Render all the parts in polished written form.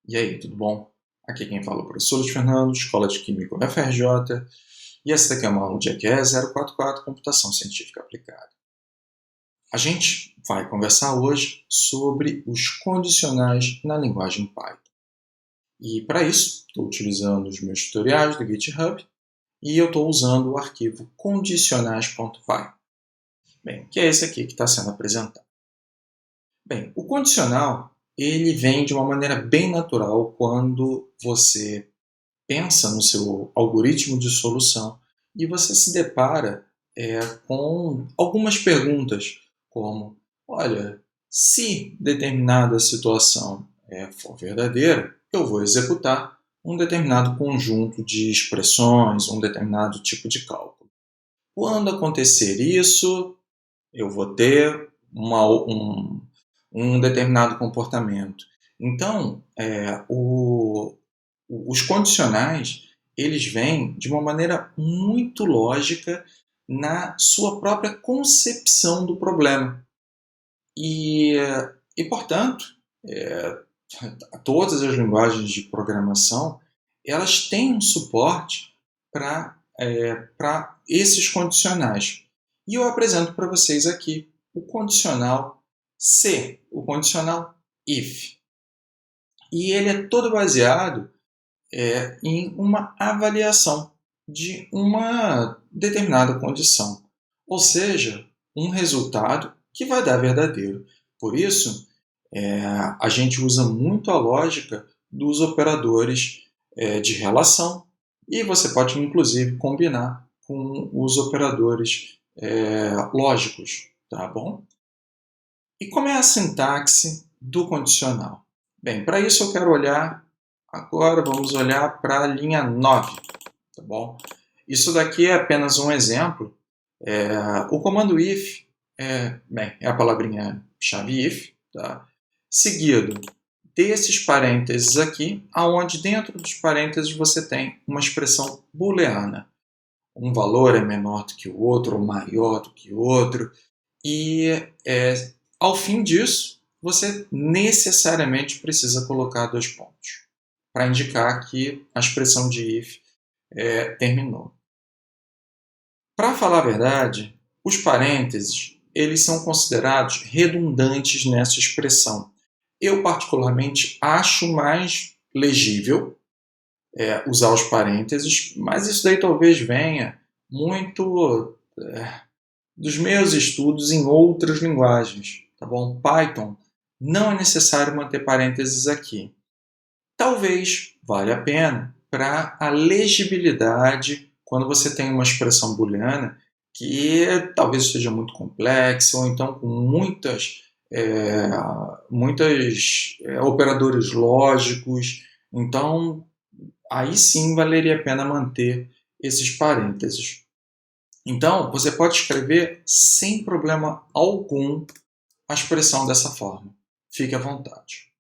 E aí, tudo bom? Aqui quem fala é o professor Luiz Fernando, Escola de Química UFRJ, e essa daqui é uma aula de EQE 044, Computação Científica Aplicada. A gente vai conversar hoje sobre os condicionais na linguagem Python. E para isso, estou utilizando os meus tutoriais do GitHub e eu estou usando o arquivo condicionais.py. Bem, que é esse aqui que está sendo apresentado. Bem, o condicional ele vem de uma maneira bem natural quando você pensa no seu algoritmo de solução e você se depara com algumas perguntas, como, olha, se determinada situação for verdadeira, eu vou executar um determinado conjunto de expressões, um determinado tipo de cálculo. Quando acontecer isso, eu vou ter um determinado comportamento. Então, os condicionais eles vêm de uma maneira muito lógica na sua própria concepção do problema. Portanto, todas as linguagens de programação elas têm um suporte para esses condicionais. E eu apresento para vocês aqui o condicional se, o condicional if. E ele é todo baseado em uma avaliação de uma determinada condição, ou seja, um resultado que vai dar verdadeiro. Por isso, a gente usa muito a lógica dos operadores de relação e você pode, inclusive, combinar com os operadores lógicos, tá bom? E como é a sintaxe do condicional? Bem, para isso eu quero olhar, agora vamos olhar para a linha 9, tá bom? Isso daqui é apenas um exemplo. O comando if é a palavrinha chave if, tá? Seguido desses parênteses aqui, aonde dentro dos parênteses você tem uma expressão booleana. Um valor é menor do que o outro, ou maior do que o outro, e ao fim disso, você necessariamente precisa colocar dois pontos para indicar que a expressão de if terminou. Para falar a verdade, os parênteses eles são considerados redundantes nessa expressão. Eu, particularmente, acho mais legível usar os parênteses, mas isso daí talvez venha muito dos meus estudos em outras linguagens. Tá bom? Python, não é necessário manter parênteses aqui. Talvez valha a pena para a legibilidade quando você tem uma expressão booleana que talvez seja muito complexa ou então com muitos operadores lógicos. Então, aí sim valeria a pena manter esses parênteses. Então, você pode escrever sem problema algum a expressão dessa forma. Fique à vontade.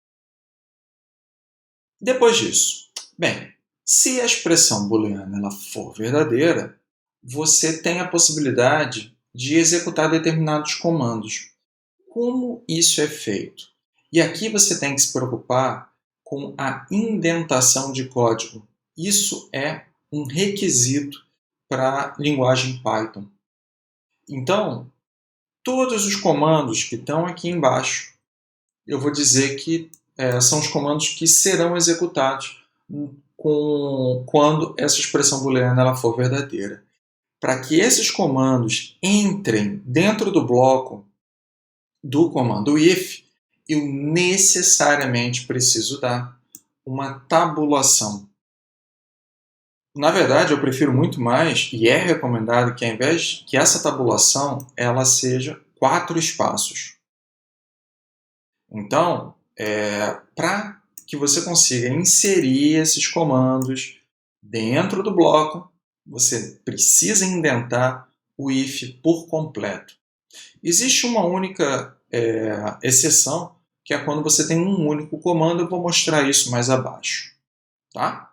Depois disso, bem, se a expressão booleana ela for verdadeira, você tem a possibilidade de executar determinados comandos. Como isso é feito? E aqui você tem que se preocupar com a indentação de código. Isso é um requisito para a linguagem Python. Então, todos os comandos que estão aqui embaixo, eu vou dizer que são os comandos que serão executados quando essa expressão booleana ela for verdadeira. Para que esses comandos entrem dentro do bloco do comando if, eu necessariamente preciso dar uma tabulação. Na verdade, eu prefiro muito mais, e é recomendado que ao invés que essa tabulação ela seja 4 espaços. Então, para que você consiga inserir esses comandos dentro do bloco, você precisa indentar o if por completo. Existe uma única exceção, que é quando você tem um único comando. Eu vou mostrar isso mais abaixo. Tá?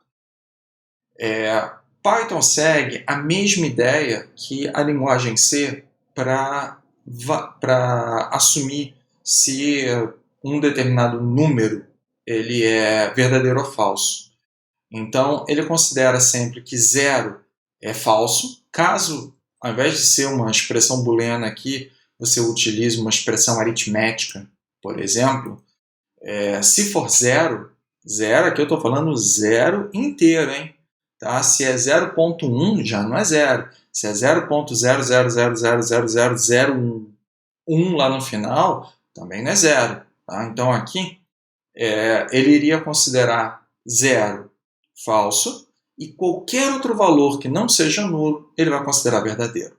Python segue a mesma ideia que a linguagem C para assumir se um determinado número ele é verdadeiro ou falso. Então, ele considera sempre que 0 é falso. Caso, ao invés de ser uma expressão booleana aqui, você utilize uma expressão aritmética, por exemplo, se for 0, 0 aqui eu estou falando 0 inteiro, hein? Tá? Se é 0.1, já não é 0. Se é 0.000000001 lá no final, também não é 0. Tá? Então aqui, ele iria considerar 0 falso e qualquer outro valor que não seja nulo, ele vai considerar verdadeiro.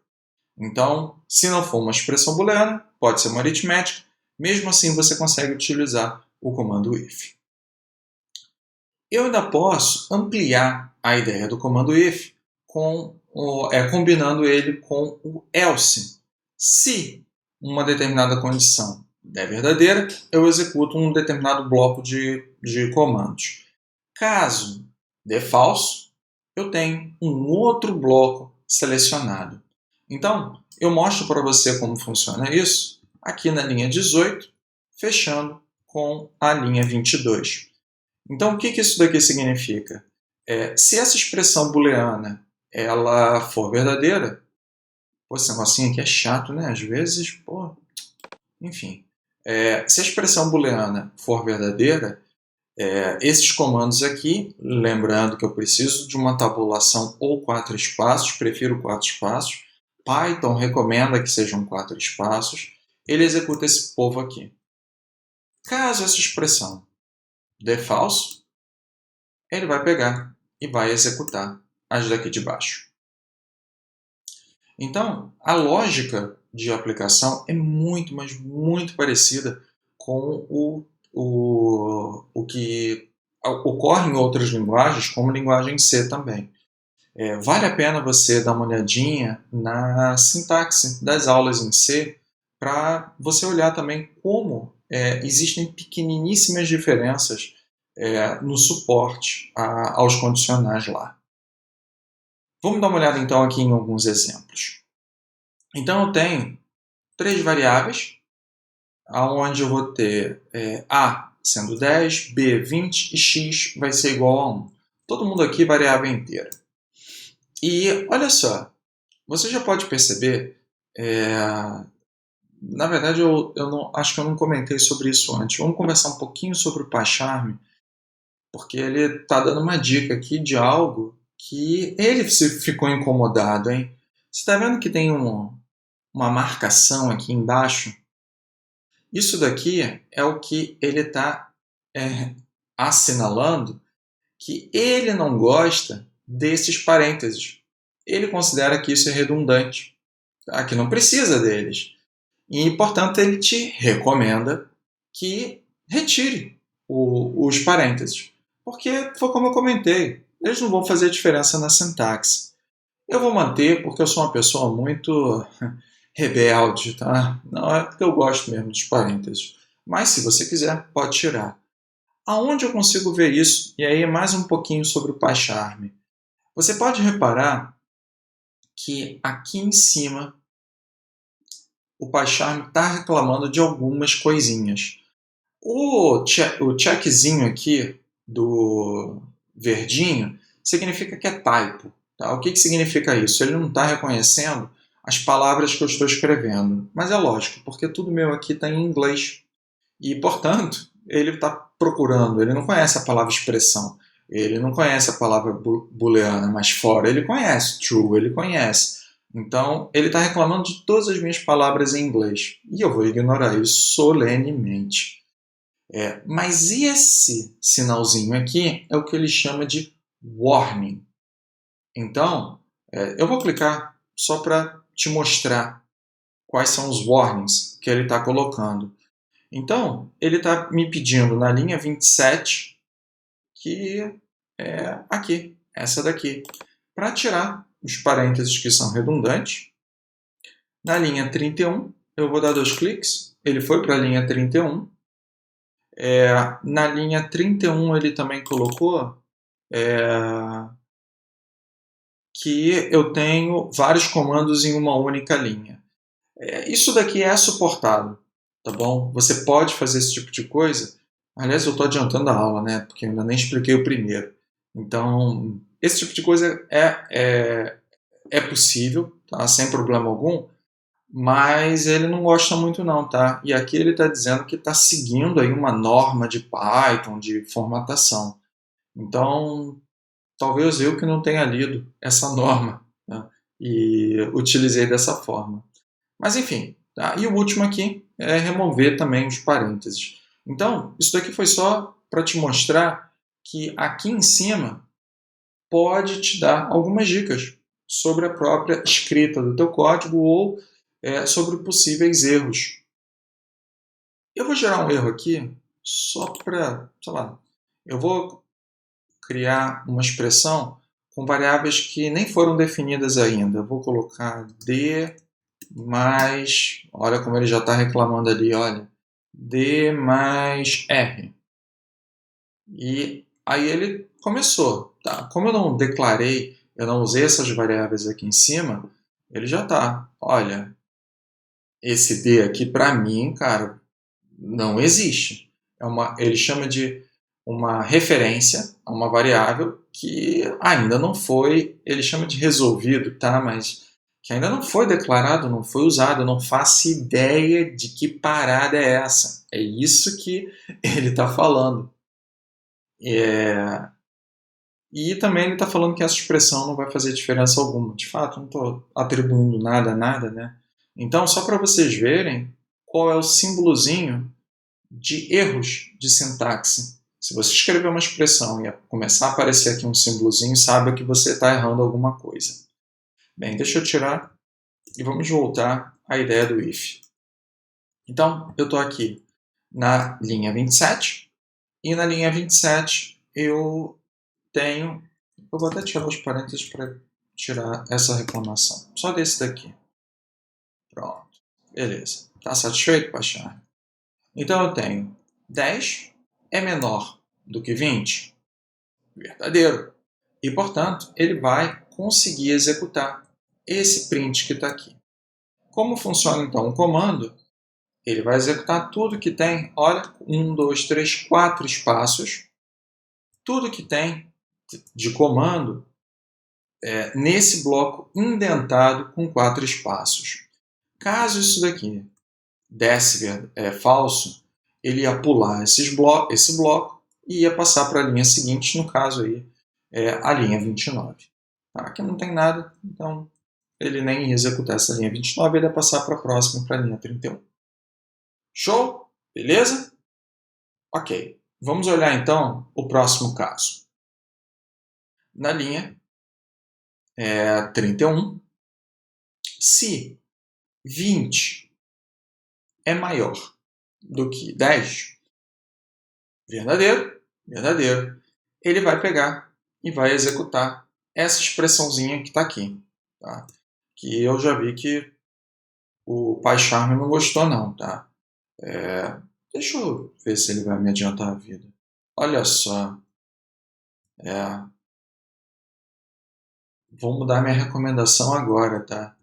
Então, se não for uma expressão booleana, pode ser uma aritmética, mesmo assim você consegue utilizar o comando if. Eu ainda posso ampliar a ideia do comando if combinando ele com o else. Se uma determinada condição é verdadeira, eu executo um determinado bloco de comandos. Caso dê falso, eu tenho um outro bloco selecionado. Então, eu mostro para você como funciona isso aqui na linha 18, fechando com a linha 22. Então, o que isso daqui significa? Se essa expressão booleana ela for verdadeira, esse negocinho aqui é chato, né? Às vezes, enfim. Se a expressão booleana for verdadeira, esses comandos aqui, lembrando que eu preciso de uma tabulação ou 4 espaços, prefiro 4 espaços, Python recomenda que sejam 4 espaços, ele executa esse povo aqui. Caso essa expressão dê falso, ele vai pegar e vai executar as daqui de baixo. Então, a lógica de aplicação é muito, mas muito parecida com o que ocorre em outras linguagens, como linguagem C também. Vale a pena você dar uma olhadinha na sintaxe das aulas em C para você olhar também como existem pequeniníssimas diferenças no suporte aos condicionais lá. Vamos dar uma olhada então aqui em alguns exemplos. Então eu tenho 3 variáveis, onde eu vou ter A sendo 10, B 20 e X vai ser igual a 1. Todo mundo aqui variável inteira. E olha só, você já pode perceber, na verdade eu não, acho que eu não comentei sobre isso antes. Vamos conversar um pouquinho sobre o PyCharm, porque ele está dando uma dica aqui de algo que ele ficou incomodado, hein? Você está vendo que tem uma marcação aqui embaixo? Isso daqui é o que ele está assinalando que ele não gosta desses parênteses. Ele considera que isso é redundante, tá? Que não precisa deles. E, portanto, ele te recomenda que retire os parênteses. Porque, foi como eu comentei, eles não vão fazer diferença na sintaxe. Eu vou manter porque eu sou uma pessoa muito rebelde, tá? Não é porque eu gosto mesmo dos parênteses. Mas, se você quiser, pode tirar. Aonde eu consigo ver isso? E aí, mais um pouquinho sobre o PyCharm. Você pode reparar que aqui em cima o PyCharm está reclamando de algumas coisinhas. O checkzinho aqui do verdinho significa que é typo. Tá? O que significa isso? Ele não está reconhecendo as palavras que eu estou escrevendo. Mas é lógico, porque tudo meu aqui está em inglês. E, portanto, ele está procurando, ele não conhece a palavra expressão. Ele não conhece a palavra booleana, mas for ele conhece, true ele conhece. Então, ele está reclamando de todas as minhas palavras em inglês. E eu vou ignorar isso solenemente. Mas esse sinalzinho aqui é o que ele chama de warning. Então, eu vou clicar só para te mostrar quais são os warnings que ele está colocando. Então, ele está me pedindo na linha 27, que é aqui, essa daqui, para tirar os parênteses que são redundantes. Na linha 31, eu vou dar 2 cliques, ele foi para a linha 31. Na linha 31, ele também colocou que eu tenho vários comandos em uma única linha. Isso daqui é suportado, tá bom? Você pode fazer esse tipo de coisa Aliás, eu estou adiantando a aula, né? Porque eu ainda nem expliquei o primeiro. Então, esse tipo de coisa é possível, tá? Sem problema algum, mas ele não gosta muito não, tá? E aqui ele está dizendo que está seguindo aí uma norma de Python, de formatação. Então, talvez eu que não tenha lido essa norma, né? E utilizei dessa forma. Mas enfim, tá? E o último aqui é remover também os parênteses. Então, isso daqui foi só para te mostrar que aqui em cima pode te dar algumas dicas sobre a própria escrita do teu código ou sobre possíveis erros. Eu vou gerar um erro aqui só para, sei lá, eu vou criar uma expressão com variáveis que nem foram definidas ainda. Eu vou colocar D mais, olha como ele já está reclamando ali, olha, D mais R. E aí ele começou. Tá? Como eu não declarei, eu não usei essas variáveis aqui em cima, ele já está. Olha, esse D aqui para mim, cara, não existe. Ele chama de uma referência a uma variável que ainda não foi, ele chama de resolvido, tá? Mas que ainda não foi declarado, não foi usado, eu não faço ideia de que parada é essa. É isso que ele está falando. E também ele está falando que essa expressão não vai fazer diferença alguma. De fato, não estou atribuindo nada a nada, né? Então, só para vocês verem qual é o símbolozinho de erros de sintaxe. Se você escrever uma expressão e começar a aparecer aqui um símbolozinho, saiba que você está errando alguma coisa. Bem, deixa eu tirar e vamos voltar à ideia do if. Então, eu estou aqui na linha 27 e na linha 27 eu tenho... Eu vou até tirar os parênteses para tirar essa reclamação. Só desse daqui. Pronto. Beleza. Está satisfeito, Paixão? Então eu tenho 10 é menor do que 20? Verdadeiro. E, portanto, ele vai conseguir executar esse print que está aqui. Como funciona, então, o comando? Ele vai executar tudo que tem, olha, 1, 2, 3, 4 espaços. Tudo que tem de comando nesse bloco indentado com 4 espaços. Caso isso daqui desse falso, ele ia pular esse bloco e ia passar para a linha seguinte, no caso aí, a linha 29. Tá? Aqui não tem nada, então ele nem ia executar essa linha 29, ele ia passar para a próxima, para a linha 31. Show? Beleza? Ok. Vamos olhar então o próximo caso. Na linha 31, se 20 é maior do que 10, verdadeiro, verdadeiro, ele vai pegar e vai executar essa expressãozinha que está aqui. Tá? Que eu já vi que o PyCharm não gostou não. Tá? Deixa eu ver se ele vai me adiantar a vida. Olha só. Vou mudar minha recomendação agora. Tá?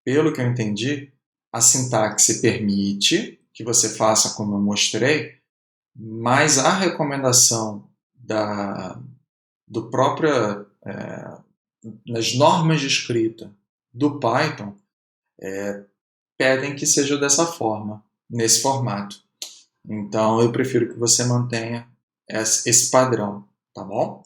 Pelo que eu entendi, a sintaxe permite que você faça como eu mostrei, mas a recomendação do próprio nas normas de escrita do Python pedem que seja dessa forma, nesse formato. Então eu prefiro que você mantenha esse padrão, tá bom?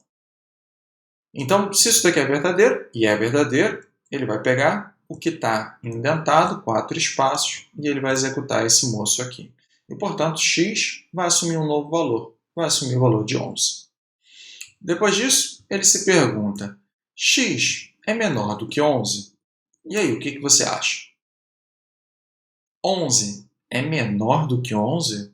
Então, se isso daqui é verdadeiro, e é verdadeiro, ele vai pegar o que está indentado, 4 espaços, e ele vai executar esse moço aqui. E, portanto, x vai assumir um novo valor, vai assumir o valor de 11. Depois disso, ele se pergunta, x é menor do que 11? E aí, o que você acha? 11 é menor do que 11?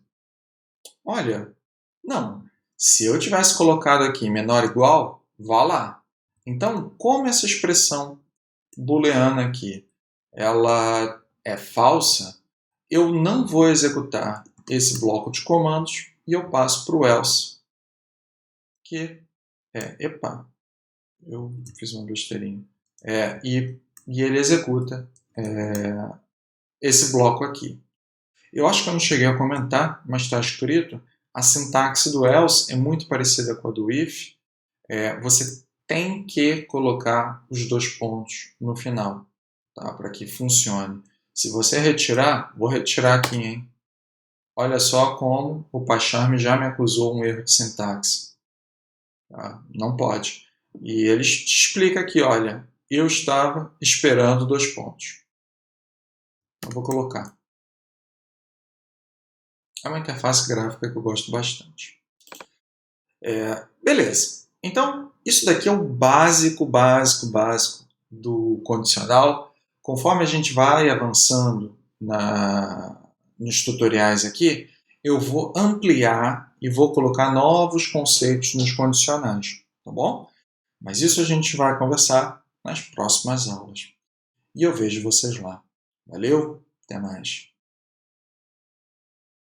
Olha, não. Se eu tivesse colocado aqui menor ou igual, vá lá. Então, como essa expressão booleana aqui ela é falsa, eu não vou executar esse bloco de comandos e eu passo para o else, que epa, eu fiz uma besteirinha. E ele executa esse bloco aqui. Eu acho que eu não cheguei a comentar, mas está escrito, a sintaxe do else é muito parecida com a do if. Você tem que colocar os dois pontos no final, tá? Para que funcione. Se você retirar, vou retirar aqui, hein? Olha só como o PyCharm já me acusou um erro de sintaxe. Tá? Não pode. E ele te explica aqui, olha, eu estava esperando dois pontos. Eu vou colocar. É uma interface gráfica que eu gosto bastante. Beleza. Então, isso daqui é o básico do condicional. Conforme a gente vai avançando nos tutoriais aqui, eu vou ampliar e vou colocar novos conceitos nos condicionais, tá bom? Mas isso a gente vai conversar nas próximas aulas. E eu vejo vocês lá. Valeu, até mais.